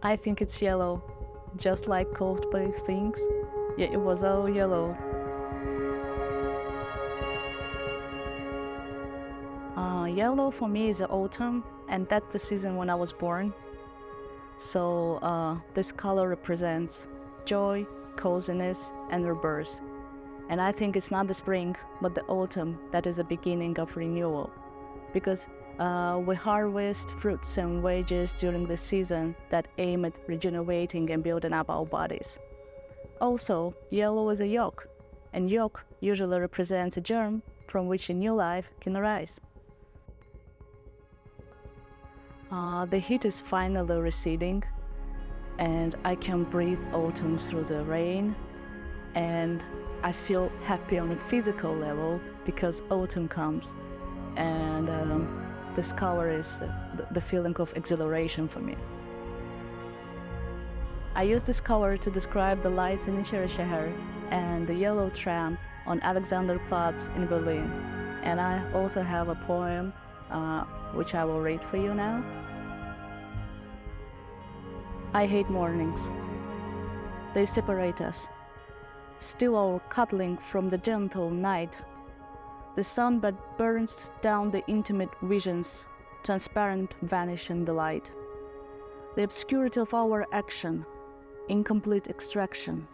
I think it's yellow, just like Coldplay things. Yeah, it was all yellow. Yellow for me is the autumn, and that's the season when I was born. So this color represents joy, coziness, and rebirth. And I think it's not the spring, but the autumn that is the beginning of renewal. Because we harvest fruits and veggies during the season that aim at regenerating and building up our bodies. Also, yellow is a yolk, and yolk usually represents a germ from which a new life can arise. The heat is finally receding, and I can breathe autumn through the rain, and I feel happy on a physical level because autumn comes, and this color is the feeling of exhilaration for me. I use this color to describe the lights in şair and the yellow tram on Alexanderplatz in Berlin. And I also have a poem which I will read for you now. I hate mornings. They separate us, steal our cuddling from the gentle night. The sunbed burns down the intimate visions, transparent vanish in the light. The obscurity of our action, incomplete extraction,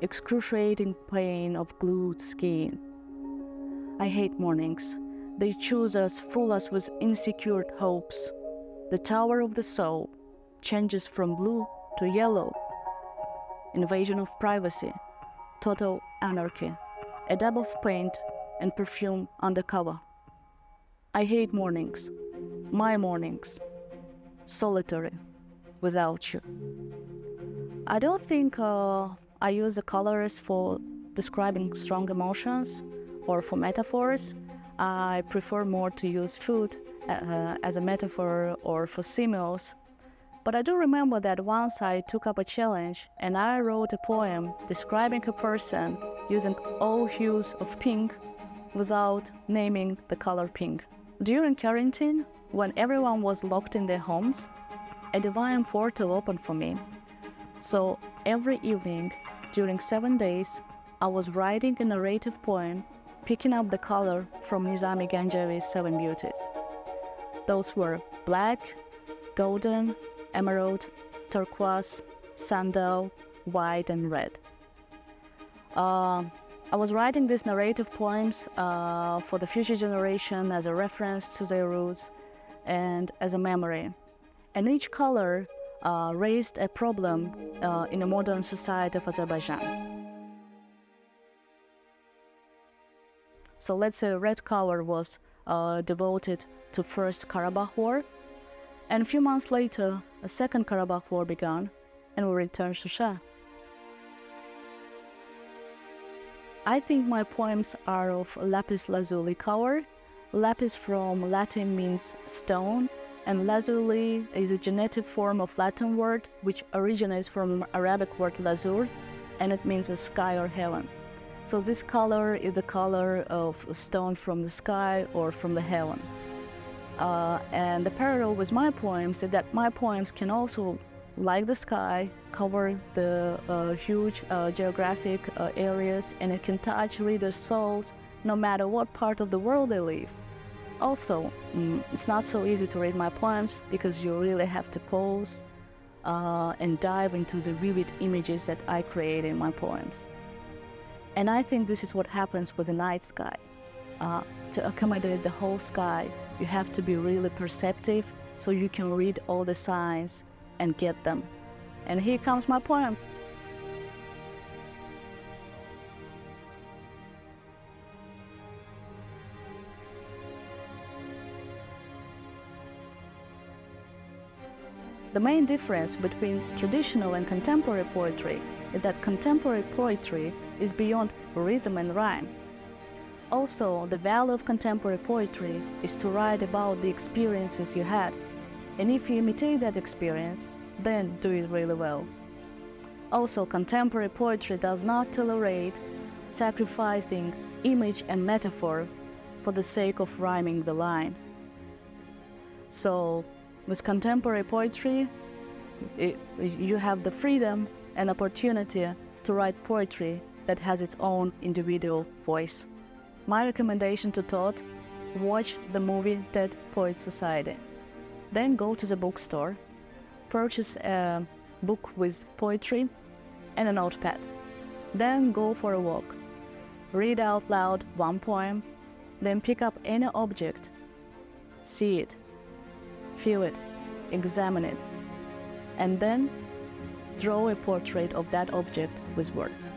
excruciating pain of glued skin. I hate mornings. They choose us, fool us with insecure hopes. The tower of the soul changes from blue to yellow. Invasion of privacy, total anarchy, a dab of paint and perfume undercover. I hate mornings, my mornings, solitary, without you. I don't think I use the colors for describing strong emotions or for metaphors. I prefer more to use food as a metaphor or for similes. But I do remember that once I took up a challenge and I wrote a poem describing a person using all hues of pink without naming the color pink. During quarantine, when everyone was locked in their homes, a divine portal opened for me. So every evening, during 7 days, I was writing a narrative poem, picking up the color from Nizami Ganjavi's 7 Beauties. Those were black, golden, emerald, turquoise, sandal, white, and red. I was writing these narrative poems for the future generation as a reference to their roots and as a memory. And each color raised a problem in a modern society of Azerbaijan. So let's say red color was devoted to First Karabakh War, and a few months later, a Second Karabakh War began, and we returned to Shah. I think my poems are of lapis lazuli color. Lapis from Latin means stone, and lazuli is a genetic form of Latin word which originates from Arabic word lazur, and it means the sky or heaven. So this color is the color of a stone from the sky or from the heaven. And the parallel with my poems is that my poems can also, like the sky, cover the huge geographic areas, and it can touch readers' souls no matter what part of the world they live. Also, it's not so easy to read my poems because you really have to pause and dive into the vivid images that I create in my poems. And I think this is what happens with the night sky. To accommodate the whole sky, you have to be really perceptive so you can read all the signs and get them. And here comes my poem. The main difference between traditional and contemporary poetry is that contemporary poetry is beyond rhythm and rhyme. Also, the value of contemporary poetry is to write about the experiences you had, and if you imitate that experience, then do it really well. Also, contemporary poetry does not tolerate sacrificing image and metaphor for the sake of rhyming the line. So, with contemporary poetry, You have the freedom and opportunity to write poetry that has its own individual voice. My recommendation to Todd: watch the movie Dead Poets Society. Then go to the bookstore, purchase a book with poetry and a notepad. Then go for a walk. Read out loud one poem, then pick up any object. See it, feel it, examine it, and then draw a portrait of that object with words.